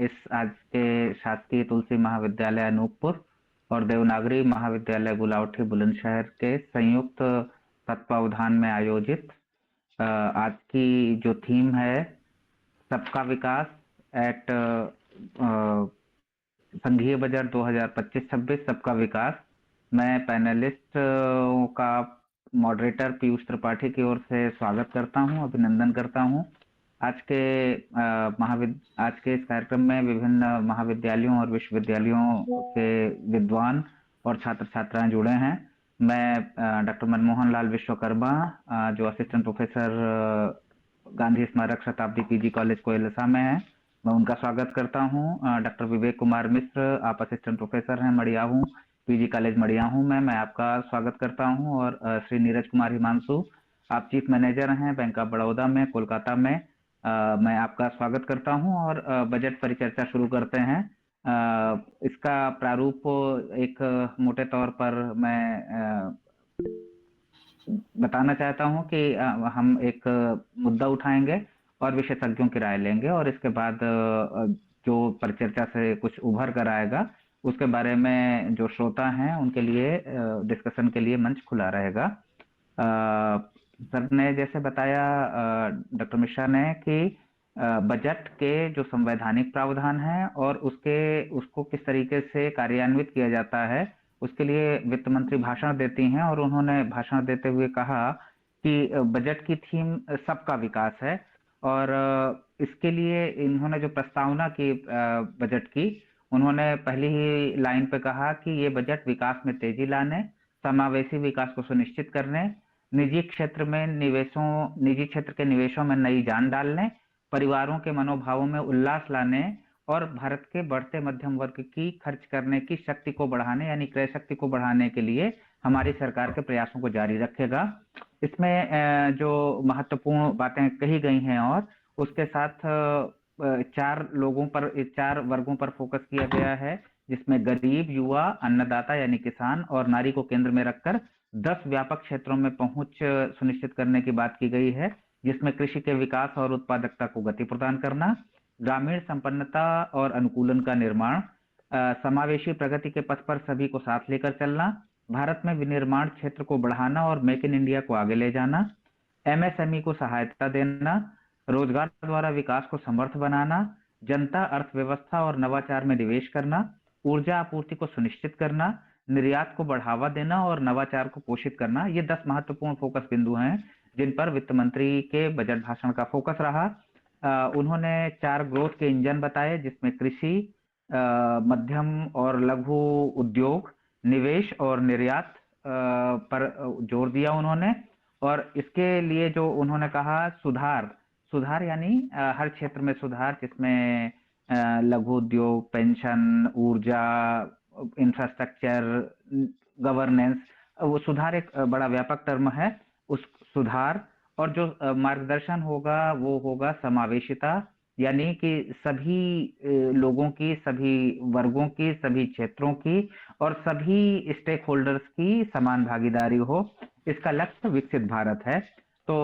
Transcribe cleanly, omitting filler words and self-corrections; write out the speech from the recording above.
इस आज के शासकीय तुलसी महाविद्यालय अनूपपुर और देवनागरी महाविद्यालय गुलावटी बुलंदशहर के संयुक्त तत्वावधान में आयोजित आज की जो थीम है, सबका विकास एट संघीय बजट 2025-26 सबका विकास। मैं पैनलिस्ट का मॉडरेटर पीयूष त्रिपाठी की ओर से स्वागत करता हूं, अभिनंदन करता हूं। आज के इस कार्यक्रम में विभिन्न महाविद्यालयों और विश्वविद्यालयों के विद्वान और छात्र छात्राएं जुड़े हैं। मैं डॉक्टर मनमोहन लाल विश्वकर्मा, जो असिस्टेंट प्रोफेसर गांधी स्मारक शताब्दी पीजी कॉलेज कोयलसा में है, मैं उनका स्वागत करता हूं। डॉक्टर विवेक कुमार मिश्र, आप असिस्टेंट प्रोफेसर हैं मड़ियाहू पीजी कॉलेज मड़ियाहू में, मैं आपका स्वागत करता हूं। और श्री नीरज कुमार हिमांशु, आप चीफ मैनेजर हैं बैंक ऑफ बड़ौदा में कोलकाता में, मैं आपका स्वागत करता हूं। और बजट परिचर्चा शुरू करते हैं। इसका प्रारूप एक मोटे तौर पर मैं बताना चाहता हूं कि हम एक मुद्दा उठाएंगे और विशेषज्ञों की राय लेंगे, और इसके बाद जो परिचर्चा से कुछ उभर कर आएगा उसके बारे में जो श्रोता हैं उनके लिए डिस्कशन के लिए मंच खुला रहेगा। सर ने जैसे बताया, डॉक्टर मिश्रा ने, कि बजट के जो संवैधानिक प्रावधान हैं और उसको किस तरीके से कार्यान्वित किया जाता है, उसके लिए वित्त मंत्री भाषण देती हैं। और उन्होंने भाषण देते हुए कहा कि बजट की थीम सबका विकास है, और इसके लिए इन्होंने जो प्रस्तावना की बजट की, उन्होंने पहली ही लाइन पे कहा कि ये बजट विकास में तेजी लाने, समावेशी विकास को सुनिश्चित करने, निजी क्षेत्र के निवेशों में नई जान डालने, परिवारों के मनोभावों में उल्लास लाने और भारत के बढ़ते मध्यम वर्ग की खर्च करने की शक्ति को बढ़ाने, यानी क्रय शक्ति को बढ़ाने के लिए हमारी सरकार के प्रयासों को जारी रखेगा। इसमें जो महत्वपूर्ण बातें कही गई हैं, और उसके साथ चार वर्गों पर फोकस किया गया है, जिसमें गरीब, युवा, अन्नदाता यानी किसान और नारी को केंद्र में रखकर 10 व्यापक क्षेत्रों में पहुंच सुनिश्चित करने की बात की गई है, जिसमें कृषि के विकास और उत्पादकता को गति प्रदान करना, ग्रामीण संपन्नता और अनुकूलन का निर्माण, समावेशी प्रगति के पथ पर सभी को साथ लेकर चलना, भारत में विनिर्माण क्षेत्र को बढ़ाना और मेक इन इंडिया को आगे ले जाना, एमएसएमई को सहायता देना, रोजगार द्वारा विकास को समर्थ बनाना, जनता अर्थव्यवस्था और नवाचार में निवेश करना, ऊर्जा आपूर्ति को सुनिश्चित करना, निर्यात को बढ़ावा देना और नवाचार को पोषित करना। ये 10 महत्वपूर्ण फोकस बिंदु हैं जिन पर वित्त मंत्री के बजट भाषण का फोकस रहा। उन्होंने 4 ग्रोथ के इंजन बताए, जिसमें कृषि, मध्यम और लघु उद्योग, निवेश और निर्यात पर जोर दिया उन्होंने। और इसके लिए जो उन्होंने कहा, सुधार यानी हर क्षेत्र में सुधार, जिसमें लघु उद्योग, पेंशन, ऊर्जा, इंफ्रास्ट्रक्चर, गवर्नेंस, वो सुधार एक बड़ा व्यापक टर्म है, उस सुधार। और जो मार्गदर्शन होगा वो होगा समावेशिता, यानी कि सभी लोगों की, सभी वर्गों की, सभी क्षेत्रों की और सभी स्टेक होल्डर्स की समान भागीदारी हो। इसका लक्ष्य विकसित भारत है। तो